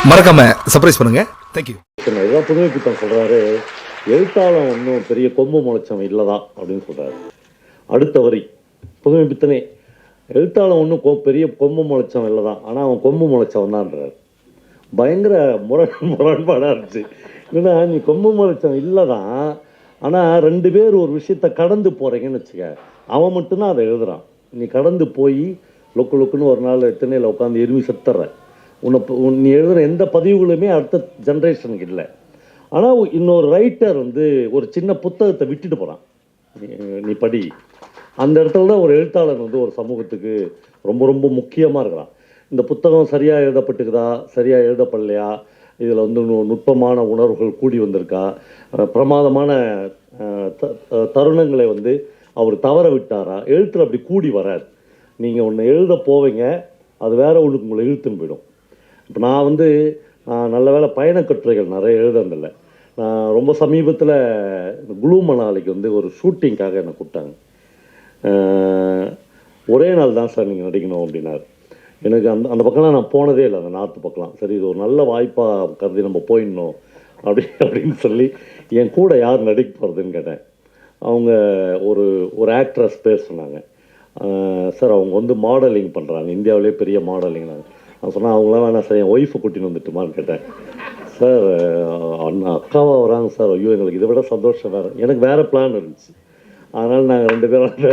மறக்காம சர்ப்ரைஸ் பண்ணுங்க. தேங்க்யூ. இதுதான் புதுமை பித்தன் சொல்றாரு, எழுத்தாளம் ஒன்றும் பெரிய கொம்பு முளைச்சவன் இல்லைதான் அப்படின்னு சொல்றாரு. அடுத்த வரி புதுமை பித்தனே, எழுத்தாளம் ஒன்றும் பெரிய கொம்பு முளைச்சவன் இல்லைதான், ஆனால் அவன் கொம்பு முளைச்சவன் தான்ன்றார். பயங்கர முரண்பாடாக இருந்துச்சு. ஏன்னா நீ கொம்பு முளைச்சவன் இல்லை தான், ஆனால் ரெண்டு பேர் ஒரு விஷயத்தை கடந்து போகிறீங்கன்னு வச்சுக்க, அவன் மட்டும்தான் அதை எழுதுறான். நீ கடந்து போய் லொக்கு லொக்குன்னு ஒரு நாள் திண்ணையில் உட்காந்து எருமி செத்துற. நீ எழுதுகிற எந்த பதிவுகளுமே அடுத்த ஜென்ரேஷனுக்கு இல்லை. ஆனால் இன்னொரு ரைட்டர் வந்து ஒரு சின்ன புத்தகத்தை விட்டுட்டு போகிறான், நீ படி. அந்த இடத்துல தான் ஒரு எழுத்தாளர் வந்து ஒரு சமூகத்துக்கு ரொம்ப ரொம்ப முக்கியமாக இருக்கிறான். இந்த புத்தகம் சரியாக எழுதப்பட்டுக்குதா, சரியாக எழுதப்படலையா, இதில் வந்து நுட்பமான உணர்வுகள் கூடி வந்திருக்கா, பிரமாதமான தருணங்களை வந்து அவர் தவற விட்டாரா, எழுத்தில் அப்படி கூடி வராது. நீங்கள் ஒன்று எழுத போவீங்க, அது வேற ஒன்றுக்கு உங்களை இழுத்துன்னு போயிடும். இப்போ நான் வந்து நல்ல வேலை பயணக்கட்டுரைகள் நிறைய எழுதுறதில்லை. நான் ரொம்ப சமீபத்தில் குளூ மணாலிக்கு வந்து ஒரு ஷூட்டிங்காக என்னை கூப்பிட்டாங்க. ஒரே நாள் தான் சார் நீங்கள் நடிக்கணும் அப்படின்னாரு. எனக்கு அந்த பக்கம்லாம் நான் போனதே இல்லை, அந்த நார்த்து பக்கம்லாம். சரி, இது ஒரு நல்ல வாய்ப்பாக கருதி நம்ம போயிடணும் அப்படின்னு சொல்லி என் கூட யார் நடிக்க போகிறதுன்னு கேட்டேன். அவங்க ஒரு ஆக்ட்ரஸ் பேர் சொன்னாங்க. சார் அவங்க வந்து மாடலிங் பண்ணுறாங்க, இந்தியாவிலே பெரிய மாடலிங். நான் சொன்னேன் அவங்களாம் வேணாம் சார், என் ஒய்ஃபை கூட்டின்னு வந்துட்டுமான்னு கேட்டேன். சார் அண்ணா அக்காவாக வராங்க சார். ஐயோ எங்களுக்கு இதை விட சந்தோஷம் வேறு. எனக்கு வேறு பிளான் இருந்துச்சு. அதனால் நாங்கள் ரெண்டு பேரும் அந்த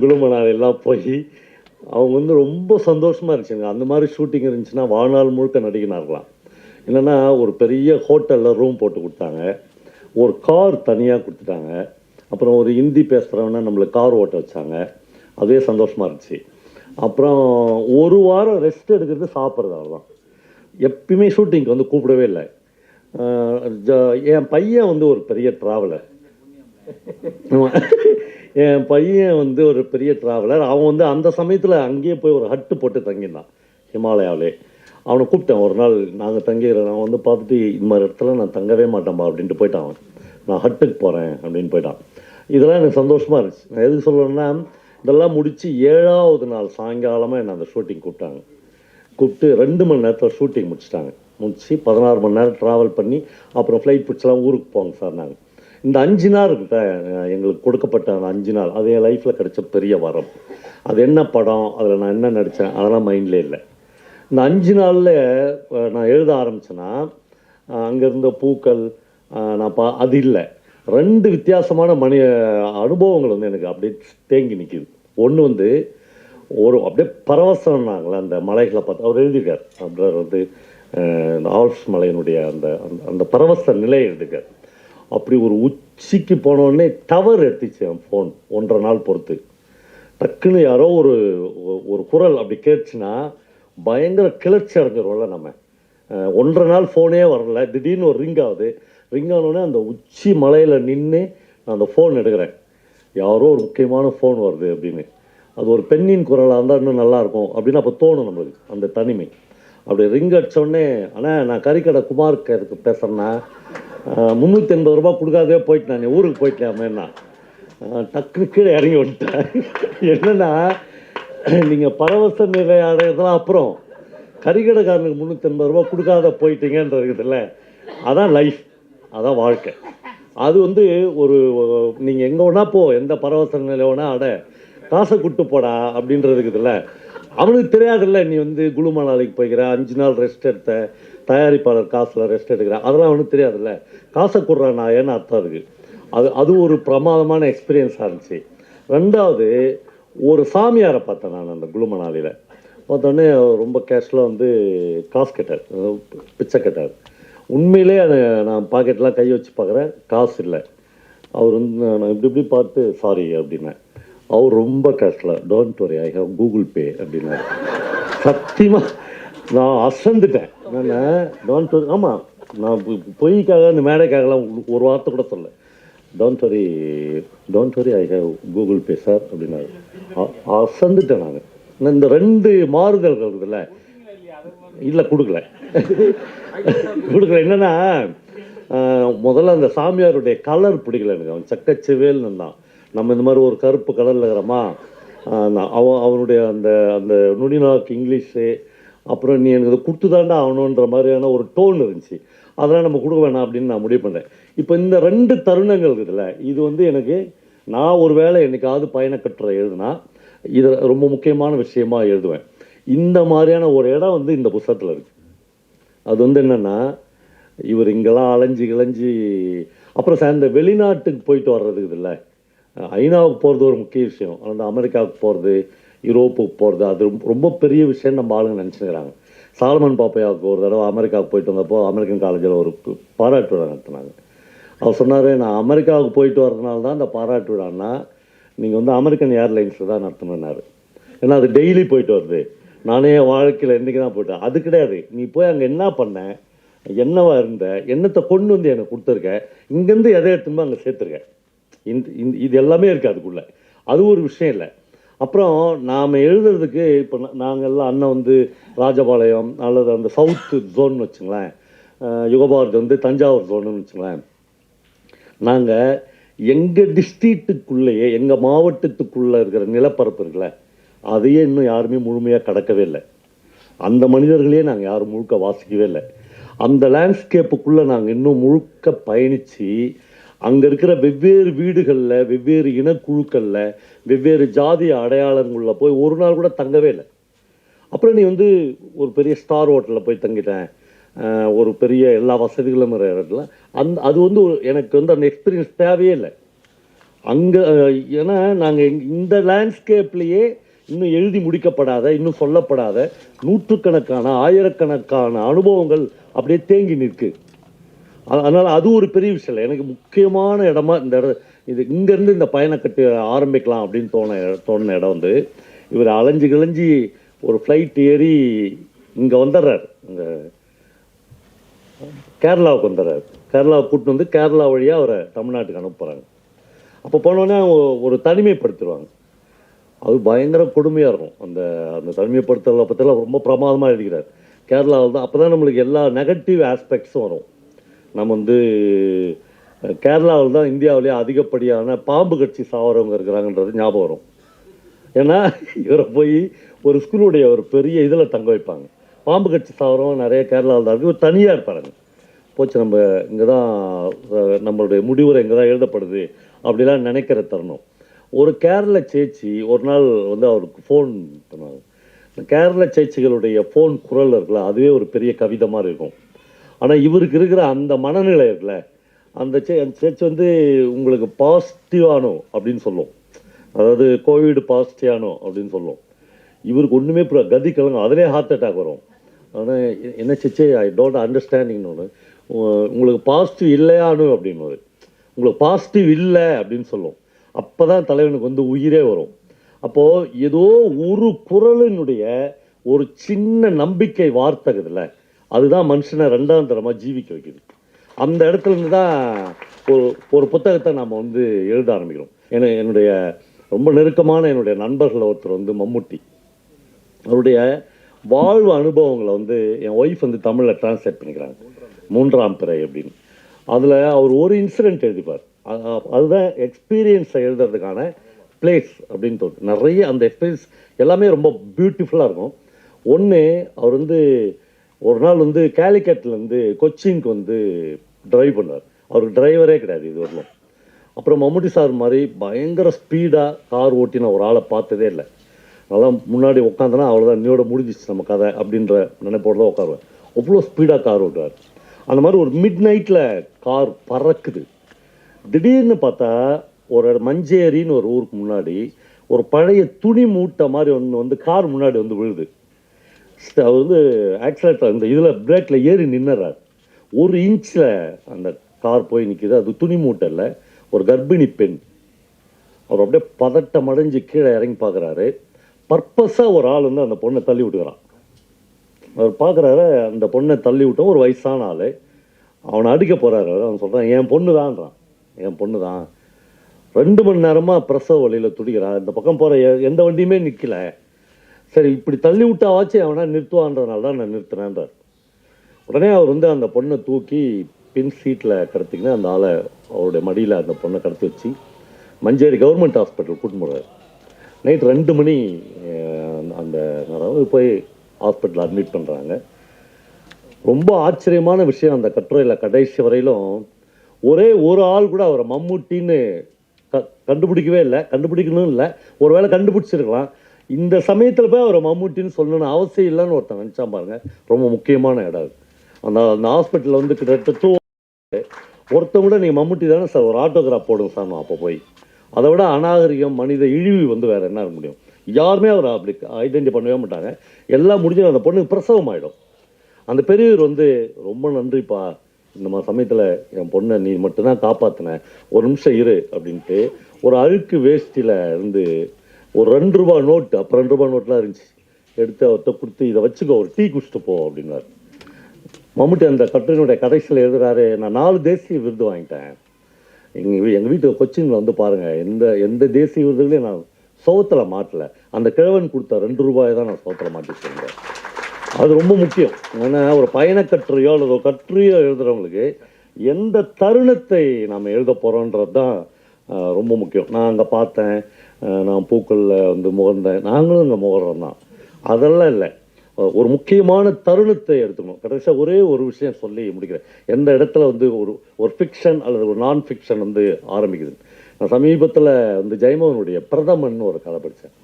குளுமணாலெல்லாம் போய் அவங்க வந்து ரொம்ப சந்தோஷமாக இருந்துச்சுங்க. அந்த மாதிரி ஷூட்டிங் இருந்துச்சுன்னா வாழ்நாள் முழுக்க நடிகனாகலாம். என்னென்னா ஒரு பெரிய ஹோட்டலில் ரூம் போட்டு கொடுத்தாங்க, ஒரு கார் தனியாக கொடுத்துட்டாங்க, அப்புறம் ஒரு ஹிந்தி பேசுகிறவனா நம்மளுக்கு கார் ஓட்ட வச்சாங்க. அதே சந்தோஷமாக இருந்துச்சு. அப்புறம் ஒரு வாரம் ரெஸ்ட் எடுக்கிறது, சாப்பிட்றது, அவ்வளோதான். எப்பயுமே ஷூட்டிங்க்கு வந்து கூப்பிடவே இல்லை. என் பையன் வந்து ஒரு பெரிய ட்ராவலர். என் பையன் வந்து ஒரு பெரிய ட்ராவலர். அவன் வந்து அந்த சமயத்தில் அங்கேயே போய் ஒரு ஹட்டு போட்டு தங்கியிருந்தான் ஹிமாலயாவிலே. அவனை கூப்பிட்டேன் ஒரு நாள், நாங்கள் தங்கிடுறேன். அவன் வந்து பார்த்துட்டு இந்த மாதிரி இடத்துல நான் தங்கவே மாட்டேன்பா அப்படின்ட்டு போயிட்டான். அவன் நான் ஹட்டுக்கு போகிறேன் அப்படின்னு போயிட்டான். இதெல்லாம் எனக்கு சந்தோஷமாக இருந்துச்சு. நான் எதுக்கு சொல்லணும்னா, இதெல்லாம் முடித்து 7ஆவது நாள் சாயங்காலமாக என்னை அந்த ஷூட்டிங் கூப்பிட்டு 2 மணி நேரத்தில் ஷூட்டிங் முடிச்சு 16 மணி நேரம் ட்ராவல் பண்ணி அப்புறம் ஃப்ளைட் பிடிச்சலாம் ஊருக்கு போங்க சார். நாங்கள் இந்த 5 நாள் இருக்க எங்களுக்கு கொடுக்கப்பட்ட அந்த 5 நாள் அது என் லைஃப்பில் கிடைச்ச பெரிய வரம். அது என்ன படம், அதில் நான் என்ன நடித்தேன், அதெல்லாம் மைண்ட்லேயே இல்லை. இந்த 5 நாளில் நான் எழுத ஆரம்பித்தேன்னா அங்கே இருந்த பூக்கள் அது இல்லை. 2 வித்தியாசமான அனுபவங்கள் வந்து எனக்கு அப்படியே தேங்கி நிற்கிது. ஒன்று வந்து அப்படியே பரவசம்னாங்களே அந்த மலைகளை பார்த்து அவர் எழுதியிருக்கார். அப்படின்ற வந்து ஆல்ப்ஸ் மலையினுடைய அந்த பரவச நிலையை எழுதியிருக்கார். அப்படி ஒரு உச்சிக்கு போனோடனே டவர் எடுத்துச்சு என் ஃபோன் 1.5 நாள் பொறுத்து. டக்குன்னு யாரோ ஒரு குரல் அப்படி கேட்டுச்சுன்னா பயங்கர கிளர்ச்சி அடைஞ்சிருவோம்ல நம்ம. 1.5 நாள் ஃபோனே வரல, திடீர்னு ஒரு ரிங் ஆகுது. ரிங் ஆனோடனே அந்த உச்சி மலையில் நின்று நான் அந்த ஃபோன் எடுக்கிறேன். யாரோ ஒரு முக்கியமான ஃபோன் வருது அப்படின்னு. அது ஒரு பெண்ணின் குரலாக இருந்தால் இன்னும் நல்லாயிருக்கும் அப்படின்னு அப்போ தோணும் நம்மளுக்கு, அந்த தனிமை. அப்படி ரிங் அடித்தோடனே, ஆனால் நான் கறிக்கடை குமாருக்கு பேசுகிறேன்னா 380 ரூபா கொடுக்காதே போயிட்டு நான் ஊருக்கு போயிட்டேன். டக்குனு கீழே இறங்கி விட்டேன். என்னென்னா நீங்கள் பரவச நிலை அடையதெல்லாம் அப்புறம் கறிக்கடைக்காரனுக்கு 380 ரூபா கொடுக்காத போயிட்டீங்கன்றதுல அதான் லைஃப், அதான் வாழ்க்கை. அது வந்து நீங்கள் எங்கே வேணா போ, எந்த பரவச நிலை வேணா அட, காசை கூட்டு போடா அப்படின்றதுக்குதுல்ல. அவனுக்கு தெரியாதுல்ல நீ வந்து குளு மணாலிக்கு போய்க்கிற, 5 நாள் ரெஸ்ட் எடுத்த, தயாரிப்பாளர் காசில் ரெஸ்ட் எடுக்கிறேன், அதெல்லாம் அவனுக்கு தெரியாதுல்ல. காசை கொடுறான் நான் ஏன்னு அர்த்தம் இருக்குது. அது ஒரு பிரமாதமான எக்ஸ்பீரியன்ஸாக இருந்துச்சு. 2வது ஒரு சாமியாரை பார்த்தேன் நான் அந்த குளு மணாலியில். பார்த்தோன்னே ரொம்ப கேஷுவலாக வந்து காசு கேட்டார், பிச்சை கேட்டார். உண்மையிலே நான் பாக்கெட்லாம் கை வச்சு பார்க்குறேன், காசு இல்லை. அவர் வந்து நான் இப்படி பார்த்து சாரி அப்படின்னேன். அவர் ரொம்ப கேஷுவலாக, don't worry I have Google பே அப்படின்னாரு. சத்தியமாக நான் அசந்துட்டேன். நான் டோன்ட் வரி, ஆமாம் நான் பொய்க்காக அந்த மேடைக்காகலாம் ஒரு வார்த்தை கூட சொல்ல. Don't worry I have Google Pay sir அப்படின்னாரு. அசந்துட்டேன் நான். இந்த 2 மாறுதல்கள் இருக்குதுல்ல, இல்லை கொடுக்கல. என்னென்னா முதல்ல அந்த சாமியாருடைய கலர் பிடிக்கல எனக்கு. அவன் சக்கச்சவேல்னு இருந்தான். நம்ம இந்த மாதிரி ஒரு கருப்பு கலரில் இருக்கிறோமா, அவனுடைய அந்த நுனிநாக்கு இங்கிலீஷு, அப்புறம் நீ எனக்கு இதை கொடுத்து தாண்டா ஆகணுன்ற மாதிரியான ஒரு டோன் இருந்துச்சு. அதெல்லாம் நம்ம கொடுக்க வேணாம் அப்படின்னு நான் முடிவு பண்ணேன். இப்போ இந்த 2 தருணங்கள் இருக்குதுல்ல, இது வந்து எனக்கு நான் ஒரு வேளை என்னைக்காவது பயணக்கட்டுரை எழுதுனா இது ரொம்ப முக்கியமான விஷயமா எழுதுவேன். இந்த மாதிரியான ஒரு இடம் வந்து இந்த புத்தகத்தில் இருக்குது. அது வந்து என்னென்னா, இவர் இங்கெல்லாம் அலைஞ்சு கிளைஞ்சி அப்புறம் சார் இந்த வெளிநாட்டுக்கு போயிட்டு வர்றதுக்கு இல்லை, ஐநாவுக்கு போகிறது ஒரு முக்கிய விஷயம். அந்த அமெரிக்காவுக்கு போகிறது, யூரோப்புக்கு போகிறது, அது ரொம்ப பெரிய விஷயம் நம்ம ஆளுங்க நினச்சிக்கிறாங்க. சாலமன் பாப்பையாவுக்கு ஒரு தடவை அமெரிக்காவுக்கு போயிட்டு வந்தப்போ அமெரிக்கன் காலேஜில் ஒரு பாராட்டு விழா நடத்தினாங்க. அவர் சொன்னார், நான் அமெரிக்காவுக்கு போயிட்டு வரதுனால தான் இந்த பாராட்டு விழான்னா நீங்கள் வந்து அமெரிக்கன் ஏர்லைன்ஸில் தான் நடத்தணுன்னாரு. ஏன்னா அது டெய்லி போயிட்டு வருது. நானே வாழ்க்கையில் என்றைக்கு தான் போயிட்டேன். அது கிடையாது. நீ போய் அங்கே என்ன பண்ண, என்னவா இருந்த, என்னத்தை கொண்டு வந்து எனக்கு கொடுத்துருக்க, இங்கேருந்து எதை எடுத்துன்னு அங்கே சேர்த்துருக்க, இது எல்லாமே இருக்குது அதுக்குள்ளே. அது ஒரு விஷயம் இல்லை. அப்புறம் நாம் எழுதுறதுக்கு இப்போ நாங்கள் எல்லாம் அண்ணன் வந்து ராஜபாளையம் அல்லது அந்த சவுத்து ஜோன்னு வச்சுங்களேன், யுகபாரதி வந்து தஞ்சாவூர் ஜோனுன்னு வச்சுங்களேன். நாங்கள் எங்கள் டிஸ்ட்ரிக்ட்டுக்குள்ளேயே எங்கள் மாவட்டத்துக்குள்ளே இருக்கிற நிலப்பரப்பு இருக்குல்ல, அதையே இன்னும் யாருமே முழுமையாக கடக்கவே இல்லை. அந்த மனிதர்களையே நாங்கள் யாரும் முழுக்க வாசிக்கவே இல்லை. அந்த லேண்ட்ஸ்கேப்புக்குள்ளே நாங்கள் இன்னும் முழுக்க பயணித்து அங்கே இருக்கிற வெவ்வேறு வீடுகளில், வெவ்வேறு இனக்குழுக்களில், வெவ்வேறு ஜாதி அடையாளங்களில் போய் ஒரு நாள் கூட தங்கவே இல்லை. அப்புறம் நீ வந்து ஒரு பெரிய ஸ்டார் ஹோட்டலில் போய் தங்கிட்டேன், ஒரு பெரிய எல்லா வசதிகளும் இடத்துல அது வந்து எனக்கு வந்து அந்த எக்ஸ்பீரியன்ஸ் தேவையே இல்லை அங்கே. ஏன்னா நாங்கள் இந்த லேண்ட்ஸ்கேப்லேயே இன்னும் எழுதி முடிக்கப்படாத, இன்னும் சொல்லப்படாத நூற்றுக்கணக்கான ஆயிரக்கணக்கான அனுபவங்கள் அப்படியே தேங்கி நிற்கு. அதனால் அது ஒரு பெரிய விஷயம் இல்லை. எனக்கு முக்கியமான இடமா இந்த இது இங்கேருந்து இந்த பயணக்கட்டு ஆரம்பிக்கலாம் அப்படின்னு தோணின இடம் வந்து, இவர் அலைஞ்சு கிளைஞ்சி ஒரு ஃப்ளைட் ஏறி இங்கே வந்துடுறார், இங்கே கேரளாவுக்கு வந்துடுறாரு. கேரளாவுக்கு கூப்பிட்டு வந்து கேரளா வழியாக அவரை தமிழ்நாட்டுக்கு அனுப்புகிறாங்க. அப்போ போனோடனே ஒரு தனிமைப்படுத்திடுவாங்க. அது பயங்கர கொடுமையாக இருக்கும். அந்த அந்த தனிமைப்படுத்தலை பற்றிலாம் ரொம்ப பிரமாதமாக எழுதுகிறார். கேரளாவில் தான் அப்போ தான் நம்மளுக்கு எல்லா நெகட்டிவ் ஆஸ்பெக்ட்ஸும் வரும். நம்ம வந்து கேரளாவில் தான் இந்தியாவிலேயே அதிகப்படியான பாம்பு கட்சி சாவரவங்க இருக்கிறாங்கன்றது ஞாபகம் வரும். ஏன்னா இவரை போய் ஒரு ஸ்கூலுடைய ஒரு பெரிய இதில் தங்க வைப்பாங்க. பாம்பு கட்சி சாவரம் நிறைய கேரளாவில் தான் இருக்குது. தனியாக இருப்பாருங்க. போச்சு, நம்ம இங்கே தான் நம்மளுடைய முடிவுரை இங்கே தான் எழுதப்படுது அப்படிலாம் நினைக்கிற தருணம். ஒரு கேரள சேச்சி ஒரு நாள் வந்து அவருக்கு ஃபோன் பண்ணாங்க. கேரள சேச்சிகளுடைய ஃபோன் குரல் இருக்குல்ல, அதுவே ஒரு பெரிய கவிதை மாதிரி இருக்கும். ஆனால் இவருக்கு இருக்கிற அந்த மனநிலை இருக்குல்ல, அந்த சேச்சி வந்து உங்களுக்கு பாசிட்டிவானோ அப்படின்னு சொல்லும். அதாவது கோவிட் பாசிட்டிவானோ அப்படின்னு சொல்லும். இவருக்கு ஒன்றுமே கதி கலங்கும். அதிலே ஹார்ட் அட்டாக் வரும். ஆனால் என்ன சேச்சே, ஐ டோன்ட் அண்டர்ஸ்டாண்டிங்னு ஒன்று, உங்களுக்கு பாசிட்டிவ் இல்லையானு அப்படின்னு, உங்களுக்கு பாசிட்டிவ் இல்லை அப்படின்னு சொல்லும். அப்போ தான் தலைவனுக்கு வந்து உயிரே வரும். அப்போது ஏதோ ஒரு குரலினுடைய ஒரு சின்ன நம்பிக்கை வார்த்தைக்குதுல்ல, அதுதான் மனுஷனை 2ஆம் தரமாக ஜீவிக்க வைக்குது. அந்த இடத்துல இருந்து தான் ஒரு புத்தகத்தை நாம் வந்து எழுத ஆரம்பிக்கிறோம். ஏன்னா என்னுடைய ரொம்ப நெருக்கமான என்னுடைய நண்பர்கள் ஒருத்தர் வந்து மம்முட்டி, அவருடைய வாழ்வு அனுபவங்களை வந்து என் ஒய்ஃப் வந்து தமிழில் டிரான்ஸ்லேட் பண்ணிக்கிறாங்க, 3ஆம் பிறை அப்படின்னு. அதில் அவர் ஒரு இன்சிடெண்ட் எழுதிப்பார். அதுதான் எக்ஸ்பீரியன்ஸை எழுதுறதுக்கான பிளேஸ் அப்படின்னு தோணுது. நிறைய அந்த எக்ஸ்பீரியன்ஸ் எல்லாமே ரொம்ப பியூட்டிஃபுல்லாக இருக்கும். ஒன்று, அவர் வந்து ஒரு நாள் வந்து கேலிக்கட்லேருந்து கொச்சினுக்கு வந்து ட்ரைவ் பண்ணார். அவருக்கு டிரைவரே கிடையாது இது வரலாம். அப்புறம் மம்முட்டி சார் மாதிரி பயங்கர ஸ்பீடாக கார் ஓட்டின ஒரு ஆளை பார்த்ததே இல்லை. அதெல்லாம் முன்னாடி உட்காந்தனா அவ்வளோதான், இன்னையோட முடிஞ்சிச்சு நம்ம கதை அப்படின்ற நினைப்போடு தான் உட்காருவேன். அவ்வளோ ஸ்பீடாக கார் ஓட்டுவார். அந்த மாதிரி ஒரு மிட் நைட்டில் கார் பறக்குது. திடீர்னு பார்த்தா ஒரு மஞ்சேரின்னு ஒரு ஊருக்கு முன்னாடி ஒரு பழைய துணி மூட்டை மாதிரி ஒன்று வந்து கார் முன்னாடி வந்து விழுது. அவர் வந்து ஆக்சிலேட்டர் இந்த இதில் பிரேக்கில் ஏறி நின்னுறார். 1 இன்ச்சில் அந்த கார் போய் நிற்கிது. அது துணி மூட்டை இல்லை, ஒரு கர்ப்பிணி பெண். அவர் அப்படியே பதட்டம் அடைஞ்சு கீழே இறங்கி பார்க்குறாரு. பர்பஸாக ஒரு ஆள் வந்து அந்த பொண்ணை தள்ளி விட்டுக்கிறான். அவர் பார்க்குறாரு, அந்த பொண்ணை தள்ளி விட்டோம், ஒரு வயசான ஆள். அவனை அடிக்க போகிறாரு. அவன் சொல்கிறான், என் பொண்ணு தான்றான், என் பொண்ணு தான் 2 மணி நேரமாக பிரசவ வழியில் துடிக்கிறான். இந்த பக்கம் போகிற எந்த வண்டியுமே நிற்கல. சரி, இப்படி தள்ளி விட்டாவாச்சு அவனா நிறுத்துவான்றதுனால தான் நான் நிறுத்தினேன்றார். உடனே அவர் வந்து அந்த பொண்ணை தூக்கி பின் சீட்டில் கடத்திக்கின்னு அந்த ஆளை அவருடைய மடியில் அந்த பொண்ணை கடத்தி வச்சு மஞ்சேரி கவர்மெண்ட் ஹாஸ்பிட்டல் கூட்டின்னு போகிறார். நைட் 2 மணி அந்த போய் ஹாஸ்பிட்டலில் அட்மிட் பண்ணுறாங்க. ரொம்ப ஆச்சரியமான விஷயம், அந்த கட்டுரையில் கடைசி வரையிலும் ஒரே ஒரு ஆள் கூட அவரை மம்முட்டின்னு கண்டுபிடிக்கவே இல்லை, கண்டுபிடிக்கணும் இல்லை, ஒரு வேளை கண்டுபிடிச்சிருக்கலாம். இந்த சமயத்தில் போய் அவரை மம்முட்டின்னு சொல்லணும்னு அவசியம் இல்லைன்னு ஒருத்தன் நினச்சா பாருங்க. ரொம்ப முக்கியமான இடம் அது. அந்த அந்த ஹாஸ்பிட்டலில் வந்து கிட்டத்தட்ட ஒருத்தன் கூட நீங்கள் மம்முட்டி தானே சார் ஒரு ஆட்டோகிராஃப் போடுங்க சார், நான் அப்போ போய் அதை விட அநாகரிகம் மனித இழிவு வந்து வேறு என்ன இருக்க முடியும்? யாருமே அவரை அப்படி ஐடென்டிஃபை பண்ணவே மாட்டாங்க. எல்லாம் முடிஞ்சு அந்த பொண்ணுக்கு பிரசவம் ஆகிடும். அந்த பெரியவர் வந்து ரொம்ப நன்றிப்பா, இந்த மாதிரி சமயத்தில் என் பொண்ணை நீ மட்டும்தான் காப்பாற்றின, ஒரு நிமிஷம் இரு அப்படின்ட்டு ஒரு அழுக்கு வேஷ்டியில் இருந்து ஒரு 2 ரூபா நோட்டு, அப்போ 2 ரூபா நோட்லாம் இருந்துச்சு, எடுத்து அவர்கிட்ட கொடுத்து இதை வச்சுக்கோ, ஒரு டீ குடிச்சிட்டு போ அப்படின்னாரு. மம்முட்டி அந்த கட்டுரையினுடைய கடைசியில் எழுதுறாரு, நான் 4 தேசிய விருது வாங்கிட்டேன். எங்கள் வீட்டு கொச்சினில் வந்து பாருங்கள், எந்த தேசிய விருதுகளையும் நான் சோத்தில் மாட்டலை, அந்த கிழவன் கொடுத்த 2 ரூபாயை தான் நான் சோத்தில் மாட்டிச்சிருந்தேன். அது ரொம்ப முக்கியம். ஏன்னா ஒரு பயணக்கட்டுரையோ அல்லது ஒரு கட்டுரையோ எழுதுகிறவங்களுக்கு எந்த தருணத்தை நாம் எழுத போகிறோன்றது தான் ரொம்ப முக்கியம். நான் அங்கே பார்த்தேன், நான் பூக்களில் வந்து முகர்ந்தேன், நாங்களும் இங்கே முகர்றோம் தான், அதெல்லாம் இல்லை. ஒரு முக்கியமான தருணத்தை எடுத்துக்கணும். கடைசியாக ஒரே ஒரு விஷயம் சொல்லி முடிக்கிறேன். எந்த இடத்துல வந்து ஒரு ஃபிக்ஷன் அல்லது ஒரு நான் ஃபிக்ஷன் வந்து ஆரம்பிக்குது. நான் சமீபத்தில் வந்து ஜெயமோகனுடைய பிரதமன் ஒரு கதை படித்தேன்.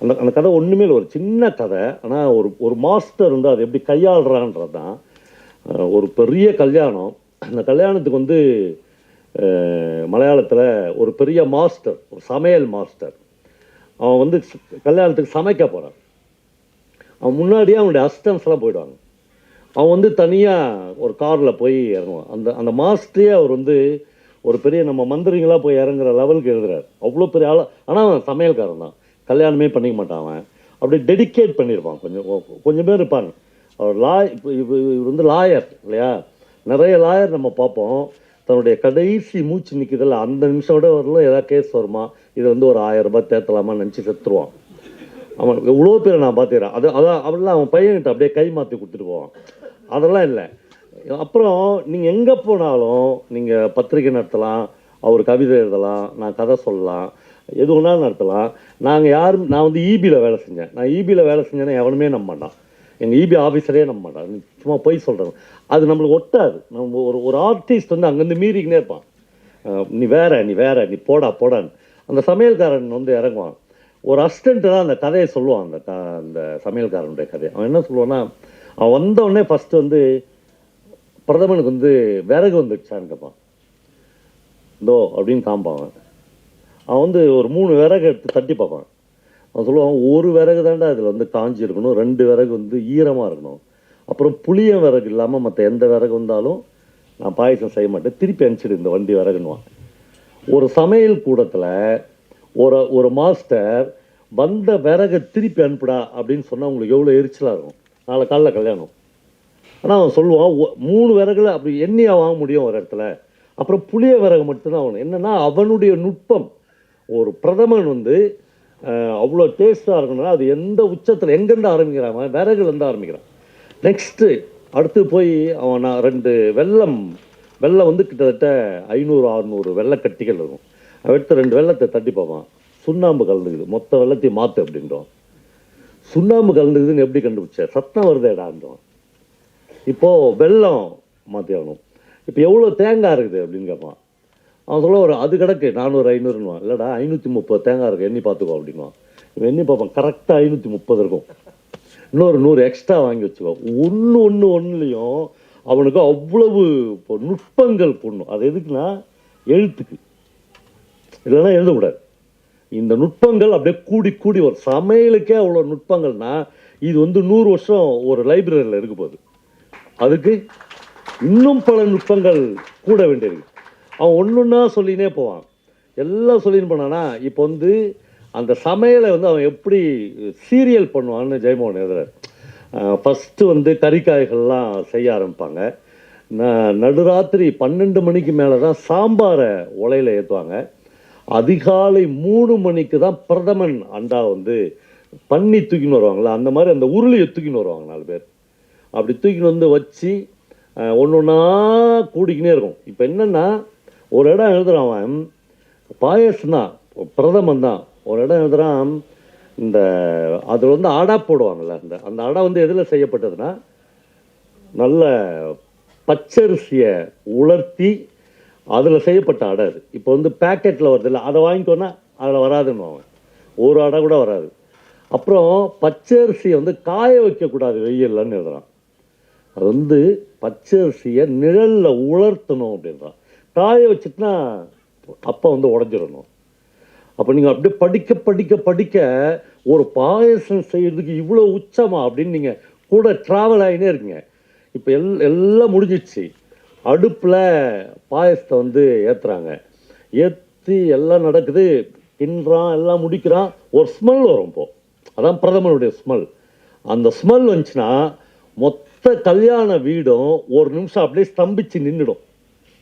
அந்த கதை ஒன்றுமே இல்லை, ஒரு சின்ன கதை. ஆனால் ஒரு மாஸ்டர் வந்து அதை எப்படி கையாளுறான்றது தான். ஒரு பெரிய கல்யாணம், அந்த கல்யாணத்துக்கு வந்து மலையாளத்தில் ஒரு பெரிய மாஸ்டர், ஒரு சமையல் மாஸ்டர், அவன் வந்து கல்யாணத்துக்கு சமைக்க போகிறான். அவன் முன்னாடியே அவனுடைய அசிஸ்டன்ஸ்லாம் போயிடுவாங்க. அவன் வந்து தனியாக ஒரு காரில் போய் இறங்குவான். அந்த மாஸ்டரே அவர் வந்து ஒரு பெரிய நம்ம மந்திரிங்களாக போய் இறங்குற லெவலுக்கு எழுதுறாரு. அவ்வளோ பெரிய ஆள். ஆனால் அவன் சமையல்காரன் தான், கல்யாணமே பண்ணிக்க மாட்டான். அவன் அப்படியே டெடிகேட் பண்ணியிருப்பான். கொஞ்சம் பேர் இருப்பாங்க. அவர் இவர் வந்து லாயர் இல்லையா? நிறைய லாயர் நம்ம பார்ப்போம், தன்னுடைய கடைசி மூச்சு நிற்குதில்ல, அந்த நிமிஷம் வரலாம் ஏதாவது கேஸ் வருமா, இது வந்து ஒரு 1000 ரூபாய் தேத்தலாமான்னு நினச்சி செத்துருவான். அவன் இவ்வளோ பேரை நான் பார்த்துக்கிறேன். அதான் அவெல்லாம் அவன் பையன்கிட்ட அப்படியே கை மாற்றி கொடுத்துட்டு போவான். அதெல்லாம் இல்லை. அப்புறம் நீங்கள் எங்கே போனாலும் நீங்கள் பத்திரிக்கை நடத்தலாம், அவர் கவிதை எழுதலாம், நான் கதை சொல்லலாம், எது வேணாலும் நடத்தலாம். நான் வந்து ஈபியில் வேலை செஞ்சேன். நான் ஈபியில் வேலை செஞ்சேன்னா எவனுமே நம்ப மாட்டான். எங்கள் ஈபி ஆஃபீஸரே நம்ப மாட்டான். சும்மா போய் சொல்கிறேன். அது நம்மளுக்கு ஒட்டாது. நம்ம ஒரு ஆர்டிஸ்ட் வந்து அங்கேருந்து மீறிக்கினே இருப்பான். நீ வேற நீ போடான்னு. அந்த சமையல்காரன் வந்து இறங்குவான். ஒரு அசிஸ்டண்ட்டு தான் அந்த கதையை சொல்லுவான், அந்த சமையல்காரனுடைய கதையை. அவன் என்ன சொல்லுவான்னா, அவன் வந்தவுடனே ஃபஸ்ட்டு வந்து பிரதமனுக்கு வந்து விறகு வந்துடுச்சான்னு கேட்பான். இதோ அப்படின்னு காமிப்பான். அவன் வந்து ஒரு 3 விறகு எடுத்து தட்டி பார்ப்பான். அவன் சொல்லுவான், ஒரு விறகு தாண்டா இதில் வந்து காஞ்சி இருக்கணும், 2 விறகு வந்து ஈரமாக இருக்கணும், அப்புறம் புளிய விறகு இல்லாமல் மற்ற எந்த விறகு வந்தாலும் நான் பாயசம் செய்ய மாட்டேன், திருப்பி அனுப்பிச்சிடு இந்த வண்டி விறகுன்னுவான். ஒரு சமையல் கூடத்தில் ஒரு மாஸ்டர் வந்த விறகை திருப்பி அனுப்புடா அப்படின்னு சொன்னால் உங்களுக்கு எவ்வளோ எரிச்சலாக இருக்கும். நாளை காலைல கல்யாணம். ஆனால் அவன் சொல்லுவான், 3 விறகுல அப்படி எண்ணியாக வாங்க முடியும் ஒரு இடத்துல, அப்புறம் புளிய விறகு மட்டும்தான் அவனு. என்னென்னா அவனுடைய நுட்பம். ஒரு பிரதமன் வந்து அவ்வளோ டேஸ்ட்டாக இருக்கணும்னா அது எந்த உச்சத்தில் எங்கேருந்து ஆரம்பிக்கிறான், விறகுலேருந்து ஆரம்பிக்கிறான். நெக்ஸ்ட்டு அடுத்து போய் அவன் 2 வெல்லம் வந்து கிட்டத்தட்ட 500-600 வெள்ளக்கட்டிகள் இருக்கும். அவன் எடுத்து 2 வெள்ளத்தை தட்டி பார்ப்பான். சுண்ணாம்பு கலந்துக்குது, மொத்த வெள்ளத்தையும் மாற்று அப்படின்றோம். சுண்ணாம்பு கலந்துக்குதுன்னு எப்படி கண்டுபிடிச்ச, சத்தம் வருதேடான்றோம். இப்போது வெல்லம் மாற்றி ஆகணும். இப்போ எவ்வளோ தேங்காய் இருக்குது அப்படின்னு கேட்பான். அவன் சொல்ல அது கிடக்கு 400-500ன்னுவான். இல்லைடா 530 தேங்காய் இருக்குது, எண்ணி பார்த்துக்கோ அப்படின்வான். இவன் எண்ணி பார்ப்பான், கரெக்டாக 530 இருக்கும். இன்னொரு 100 எக்ஸ்ட்ரா வாங்கி வச்சுக்கோ. ஒன்றுலையும் அவனுக்கு அவ்வளவு இப்போ நுட்பங்கள் போடணும். அது எதுக்குன்னா எழுத்துக்கு, இல்லைன்னா எழுதக்கூடாது. இந்த நுட்பங்கள் அப்படியே கூடி ஒரு சமையலுக்கே அவ்வளோ நுட்பங்கள்னா இது வந்து 100 வருஷம் ஒரு லைப்ரரியில் இருக்க போகுது. அதுக்கு இன்னும் பல நுட்பங்கள் கூட வேண்டியிருக்கு. அவன் ஒன்றுன்னா சொல்லினே போவான். எல்லாம் சொல்லின்னு போனான்னா இப்போ வந்து அந்த சமையலை வந்து அவன் எப்படி சீரியல் பண்ணுவான்னு ஜெயமோகன் எழுதுறார். ஃபஸ்ட்டு வந்து கறிக்காய்கள்லாம் செய்ய ஆரம்பிப்பாங்க. நடுராத்திரி 12 மணிக்கு மேலே தான் சாம்பாரை உலையில் ஏற்றுவாங்க. அதிகாலை 3 மணிக்கு தான் பிரதமன் அண்டா வந்து பண்ணி தூக்கின்னு வருவாங்களா, அந்த மாதிரி அந்த உருளியை தூக்கின்னு வருவாங்க 4 பேர். அப்படி தூக்கின்னு வந்து வச்சு ஒன்றா கூடிக்கினே இருக்கும். இப்போ என்னென்னா ஒரு இடம் எழுதுகிறான் அவன், பாயசம் தான் பிரதமன் தான். ஒரு இடம் எழுதுகிறான், இந்த அதில் வந்து அடை போடுவாங்கள்ல, அந்த அடை வந்து எதில் செய்யப்பட்டதுன்னா, நல்ல பச்சரிசியை உலர்த்தி அதில் செய்யப்பட்ட அடை அது. இப்போ வந்து பேக்கெட்டில் வருது இல்லை, அதை வாங்கிக்கோன்னா அதில் வராதுன்னு ஒரு அடை கூட வராது. அப்புறம் பச்சரிசியை வந்து காய வைக்கக்கூடாது வெயில்லன்னு எழுதுறான். அது வந்து பச்சரிசியை நிழலில் உலர்த்தணும் அப்படின்றான். காய வச்சுட்டுனா அப்போ வந்து உடஞ்சிடணும். அப்போ நீங்கள் அப்படியே படிக்க படிக்க படிக்க ஒரு பாயசம் செய்கிறதுக்கு இவ்வளோ உச்சமா அப்படின்னு நீங்கள் கூட ட்ராவல் ஆகினே இருக்கீங்க. இப்போ எல்லாம் முடிஞ்சிடுச்சு. அடுப்பில் பாயசத்தை வந்து ஏற்றுறாங்க. ஏற்றி எல்லாம் நடக்குது, கிண்டுறான், எல்லாம் முடிக்கிறான். ஒரு ஸ்மெல் வரும் இப்போது. அதான் பிரதமருடைய ஸ்மெல். அந்த ஸ்மெல் வந்துச்சுன்னா மொத்த கல்யாண வீடும் ஒரு நிமிஷம் அப்படியே ஸ்தம்பிச்சு நின்றுடும்.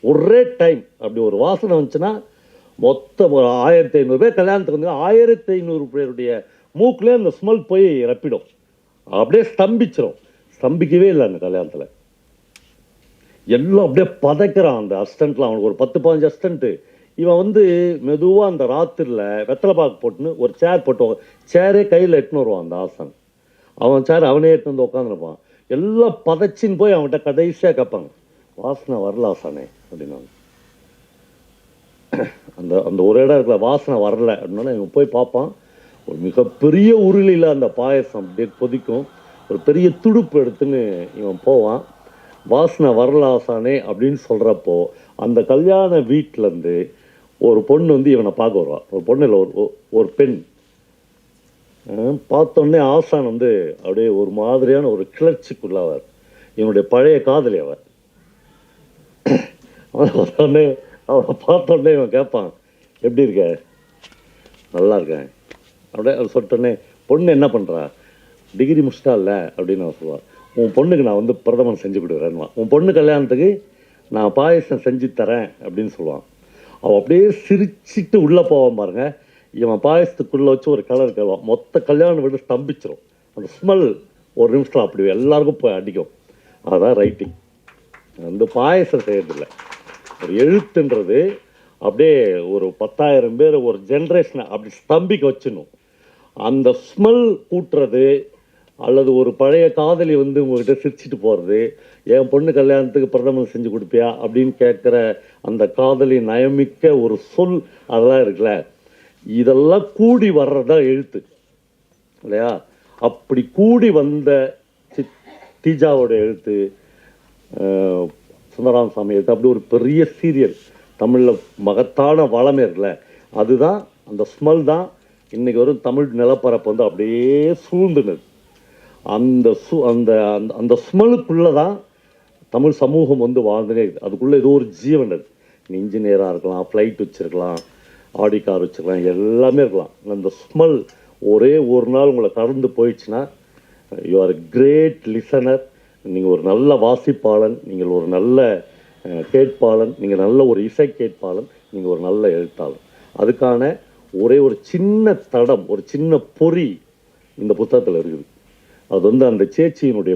ஒரே டைம் அப்படி ஒரு வாசனை வந்துச்சுன்னா மொத்தம் ஒரு 1500 பேர் கல்யாணத்துக்கு வந்து 1500 பேருடைய மூக்குலேயே அந்த ஸ்மெல் போய் ரப்பிடும். அப்படியே ஸ்தம்பிச்சிடும். ஸ்தம்பிக்கவே இல்லை அந்த கல்யாணத்தில். எல்லாம் அப்படியே பதைக்கிறான் அந்த அசிஸ்டண்ட்லாம். அவனுக்கு ஒரு 10-15 அசிஸ்டண்ட்டு. இவன் வந்து மெதுவாக அந்த ராத்திரியில் வெத்தலை பாக்கு போட்டுன்னு ஒரு சேர் போட்டு சேரே கையில் எட்டுன்னு வருவான் அந்த ஆசன். அவன் சேர் அவனே எட்டுன்னு வந்து உட்காந்துருப்பான். எல்லாம் பதைச்சின்னு போய் அவன்கிட்ட கடைசியாக கேட்பாங்க, வாசனை வரல ஆசானே அப்படின்னாங்க. அந்த அந்த ஒரு இடம் இருக்கிற வாசனை வரல அப்படின்னா இவன் போய் பார்ப்பான். ஒரு மிகப்பெரிய உருளியில் அந்த பாயசம் அப்படியே கொதிக்கும். ஒரு பெரிய துடுப்பு எடுத்துன்னு இவன் போவான். வாசனை வரல ஆசானே அப்படின்னு சொல்கிறப்போ அந்த கல்யாண வீட்டிலேருந்து ஒரு பொண்ணு வந்து இவனை பார்க்க வருவான். ஒரு பொண்ணு இல்லை, ஒரு பெண். பார்த்தோன்னே ஆசான் வந்து அப்படியே ஒரு மாதிரியான ஒரு கிளர்ச்சிக்குள்ளாவார். இவனுடைய பழைய காதலி அவர். அவனை பார்த்தோன்னே இவன் கேட்பான், எப்படி இருக்க? நல்லா இருக்கேன் அப்படியே அது சொல்லிட்டோன்னே, பொண்ணு என்ன பண்ணுறா? டிகிரி முடிச்சிட்டா இல்லை அப்படின்னு அவன் சொல்லுவாள். உன் பொண்ணுக்கு நான் வந்து பிரதமன் செஞ்சு கொடுக்குறேன்னுவான். உன் பொண்ணு கல்யாணத்துக்கு நான் பாயசம் செஞ்சு தரேன் அப்படின்னு சொல்லுவான். அவன் அப்படியே சிரிச்சிட்டு உள்ளே போவான் பாருங்க. இவன் பாயசத்துக்குள்ளே வச்சு ஒரு கலர் கழுவான். மொத்த கல்யாணம் விட ஸ்தம்பிச்சிடும். அந்த ஸ்மெல் ஒரு நிமிஷத்தில் அப்படி எல்லாருக்கும் போய் அடிக்கும். அதுதான் ரைட்டிங். வந்து பாயசம் செய்யறதில்லை, ஒரு எழுத்துன்றது அப்படியே ஒரு 10,000 பேர் ஒரு ஜென்ரேஷனை அப்படி ஸ்தம்பிக்க வச்சிடணும். அந்த ஸ்மெல் கூட்டுறது, அல்லது ஒரு பழைய காதலி வந்து உங்கள்கிட்ட சிரிச்சிட்டு போகிறது, என் பொண்ணு கல்யாணத்துக்கு பிரதமர் செஞ்சு கொடுப்பியா அப்படின்னு கேட்குற அந்த காதலி நயமிக்க ஒரு சொல், அதெல்லாம் இருக்குல்ல, இதெல்லாம் கூடி வர்றதா எழுத்து இல்லையா? அப்படி கூடி வந்த தீஜாவோட எழுத்து, சுந்தராம சாமி எழுத்து, அப்படி ஒரு பெரிய சீரியல் தமிழில் மகத்தான வளமே இருக்குல்ல, அதுதான் அந்த ஸ்மெல் தான் இன்றைக்கி வரும் தமிழ் நிலப்பரப்பு வந்து அப்படியே சூழ்ந்துனது. அந்த அந்த அந்த ஸ்மெல்லுக்குள்ளே தான் தமிழ் சமூகம் வந்து வாழ்ந்துனே இருக்குது. அதுக்குள்ளே ஏதோ ஒரு ஜீவன் அது. இன்ஜினியராக இருக்கலாம், ஃப்ளைட் வச்சுருக்கலாம், ஆடி கார் வச்சுருக்கலாம், எல்லாமே இருக்கலாம். அந்த ஸ்மெல் ஒரே ஒரு நாள் உங்களை கடந்து போயிடுச்சுன்னா யூ ஆர் கிரேட் லிசனர். நீங்கள் ஒரு நல்ல வாசிப்பாளன், நீங்கள் ஒரு நல்ல கேட்பாளன், நீங்கள் நல்ல ஒரு இசை கேட்பாளன், நீங்கள் ஒரு நல்ல எழுத்தாளன். அதுக்கான ஒரே ஒரு சின்ன தடம், ஒரு சின்ன பொறி இந்த புத்தகத்தில் இருக்குது. அது வந்து அந்த சேச்சியினுடைய